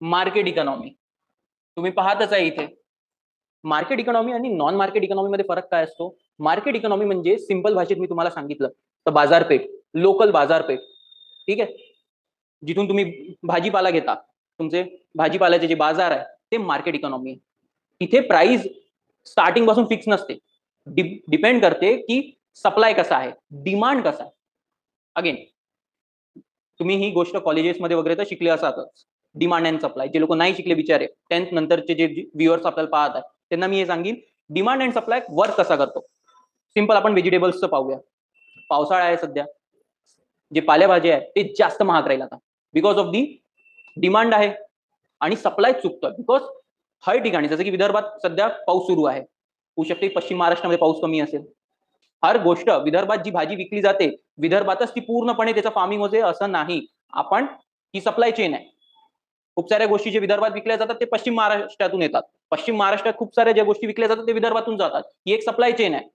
Market economy. तुम्ही पाहतच आहे इथे. मार्केट इकॉनॉमी आणि नॉन मार्केट इकॉनॉमी मध्ये फरक काय असतो? मार्केट इकॉनॉमी म्हणजे सिंपल भाषेत मी तुम्हाला सांगितलं तर बाजारपेठ, लोकल बाजारपेठ. ठीक आहे. जिथून तुम्ही भाजीपाला घेता, तुमचे भाजीपाल्याचे जे बाजार आहे ते मार्केट इकॉनॉमी आहे. तिथे प्राइस स्टार्टिंग पासून फिक्स नसते. डिपेंड करते की सप्लाय कसा आहे, डिमांड कसा आहे. अगेन तुम्ही ही गोष्ट कॉलेजेसमध्ये वगैरे तर शिकले असातच. Demand and supply. जे लोक नाही शिकले बिचारे 10th नंतरचे जे व्ह्युअर्स आपल्याला पाहत आहेत त्यांना मी हे सांगेन, डिमांड अँड सप्लाय वर्क कसा करतो. सिंपल आपण व्हेजिटेबल्सचं पाहूया. पावसाळा आहे सध्या, जे पालेभाज्या आहेत ते जास्त महाग राहील आता बिकॉज ऑफ दी डिमांड आहे आणि सप्लाय चुकतोय बिकॉज हर ठिकाणी जसं की विदर्भात सध्या पाऊस सुरू आहे, होऊ शकते पश्चिम महाराष्ट्रामध्ये पाऊस कमी असेल. हर गोष्ट विदर्भात जी भाजी विकली जाते विदर्भातच ती पूर्णपणे त्याचं फार्मिंग होते असं नाही. आपण ही सप्लाय चेन आहे. खूप साऱ्या गोष्टी जे विदर्भात विकल्या जातात ते पश्चिम महाराष्ट्रातून येतात. पश्चिम महाराष्ट्रात खूप साऱ्या ज्या गोष्टी विकल्या जातात ते विदर्भातून जातात. ही एक सप्लाय चेन आहे.